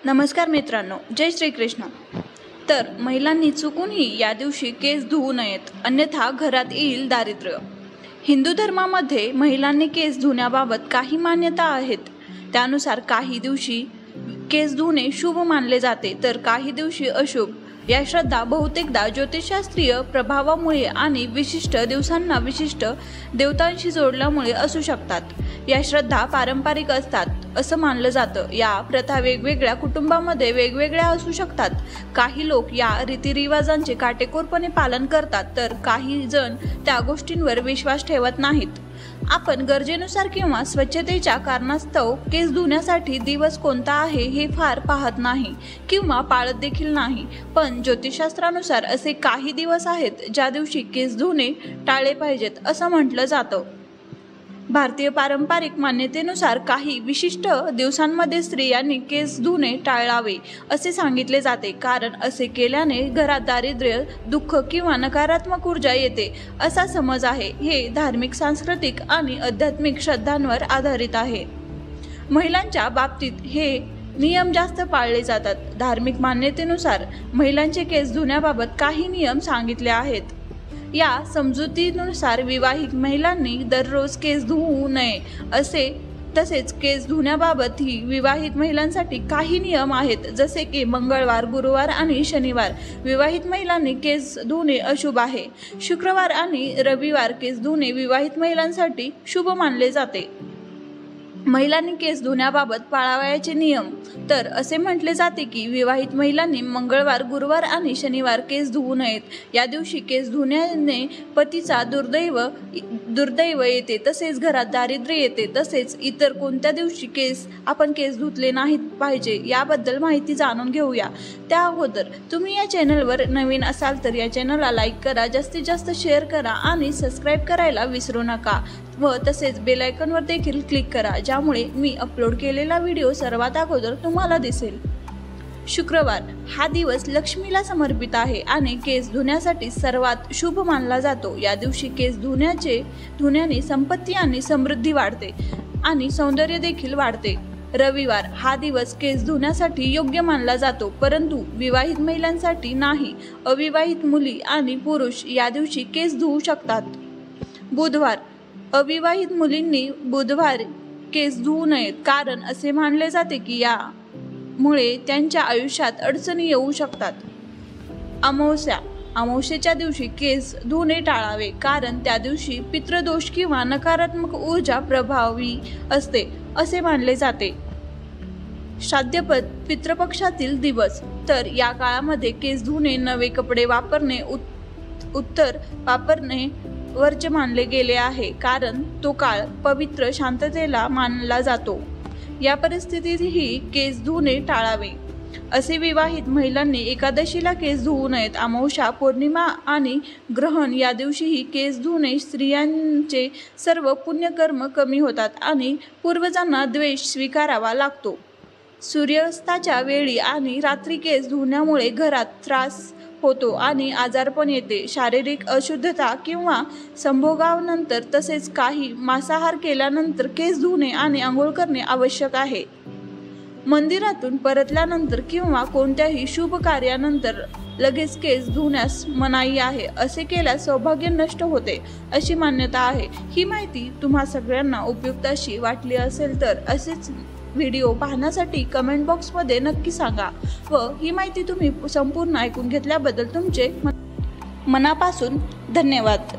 नमस्कार मित्रांनो, जय श्री कृष्ण। तर महिलांनी चुकूनही या दिवशी केस धुवू नयेत, अन्यथा घरात येईल दारिद्र्य। हिंदू धर्मामध्ये महिलांनी केस धुण्याबाबत काही मान्यता आहेत। त्यानुसार काही दिवशी केस धुणे शुभ मानले जाते, तर काही दिवशी अशुभ। या श्रद्धा बहुतेकदा ज्योतिषशास्त्रीय प्रभावामुळे आणि विशिष्ट दिवसांना विशिष्ट देवतांशी जोडल्यामुळे असू शकतात। या श्रद्धा पारंपरिक असतात असं मानलं जातं। या प्रथा वेगवेगळ्या कुटुंबामध्ये वेगवेगळ्या असू शकतात। काही लोक या रीतिरिवाजांचे काटेकोरपणे पालन करतात, तर काही जण त्या गोष्टींवर विश्वास ठेवत नाहीत। आपण गरजेनुसार किंवा स्वच्छतेच्या कारणास्तव केस धुण्यासाठी दिवस कोणता आहे हे फार पाहत नाही किंवा पाळत देखील नाही, पण ज्योतिषशास्त्रानुसार असे काही दिवस आहेत ज्या दिवशी केस धुणे टाळले पाहिजेत असं म्हटलं जातं। भारतीय पारंपरिक मान्यतेनुसार काही विशिष्ट दिवसांमध्ये स्त्रियांनी केस धुणे टाळावे असे सांगितले जाते, कारण असे केल्याने घरात दारिद्र्य, दुःख किंवा नकारात्मक ऊर्जा येते असा समज आहे। हे धार्मिक, सांस्कृतिक आणि आध्यात्मिक श्रद्धांवर आधारित आहे। महिलांच्या बाबतीत हे नियम जास्त पाळले जातात। धार्मिक मान्यतेनुसार महिलांचे केस धुण्याबाबत काही नियम सांगितले आहेत। या समजुतीनुसार विवाहित महिलांनी दररोज केस धुवू नये तसेच केस धुण्याबाबतही विवाहित महिलांसाठी काही नियम आहेत, जसे की मंगळवार, गुरुवार आणि शनिवार विवाहित महिलांनी केस धुणे अशुभ आहे। शुक्रवार आणि रविवार केस धुणे विवाहित महिलांसाठी शुभ मानले जाते। महिलांनी केस धुण्याबाबत पाळावयाचे नियम तर असे म्हटले जाते की विवाहित महिलांनी मंगळवार, गुरुवार आणि शनिवार केस धुवू नयेत। या दिवशी केस धुण्याने पतीचा दुर्दैव येते, तसेच घरात दारिद्र्य येते। तसेच इतर कोणत्या दिवशी आपण केस धुतले नाहीत पाहिजे याबद्दल माहिती जाणून घेऊया। त्या अगोदर तुम्ही या चॅनलवर नवीन असाल तर या चॅनलला लाईक करा, जास्तीत जास्त शेअर करा आणि सबस्क्राईब करायला विसरू नका व तसेच बेल आयकॉनवर देखील क्लिक करा, ज्यामुळे मी अपलोड केलेला व्हिडिओ सर्वात अगोदर तुम्हाला दिसेल। शुक्रवार हा दिवस लक्ष्मीला समर्पित आहे आणि केस धुण्यासाठी सर्वात शुभ मानला जातो। या दिवशी केस धुण्याने संपत्ती आणि समृद्धी वाढते आणि सौंदर्य देखील वाढते। रविवार हा दिवस केस धुण्यासाठी योग्य मानला जातो, परंतु विवाहित महिलांसाठी नाही। अविवाहित मुली आणि पुरुष या दिवशी केस धुवू शकतात। बुधवार अविवाहित मुलींनी बुधवार केस धुवू नयेत, कारण असे मानले जाते की यामुळे त्यांच्या आयुष्यात अडचणी येऊ शकतात। अमावस्येच्या दिवशी केस धुणे टाळावे, कारण त्या दिवशी पितृदोष किंवा नकारात्मक ऊर्जा प्रभावी असते असे मानले जाते। श्राद्धपद पितृपक्षातील दिवस तर या काळामध्ये केस धुणे, नवे कपडे वापरणे, उत्तर वापरणे वर्ज्य मानले गेले आहे, कारण तो काळ पवित्र शांततेला मानला जातो। या परिस्थितीतही केस धुणे टाळावे। असे विवाहित महिलांनी एकादशीला केस धुवू नयेत। अमावस्या, पौर्णिमा आणि ग्रहण या दिवशीही केस धुणे स्त्रियांचे सर्व पुण्यकर्म कमी होतात आणि पूर्वजांना द्वेष स्वीकारावा लागतो। सूर्यास्ताच्या वेळी आणि रात्री केस धुण्यामुळे घरात त्रास होतो आणि आजारपण येते। शारीरिक अशुद्धता किंवा संभोगानंतर तसेच काही मांसाहार केल्यानंतर केस धुणे आणि आंघोळ करणे आवश्यक आहे। मंदिरातून परतल्यानंतर किंवा कोणत्याही शुभ कार्यानंतर लगेच केस धुण्यास मनाई आहे। असे केल्यास सौभाग्य नष्ट होते अशी मान्यता आहे। ही माहिती तुम्हा सगळ्यांना उपयुक्त अशी वाटली असेल तर असेच व्हिडिओ पाहण्यासाठी कमेंट बॉक्समध्ये नक्की सांगा व ही माहिती तुम्ही संपूर्ण ऐकून घेतल्याबद्दल तुमचे मनापासून धन्यवाद।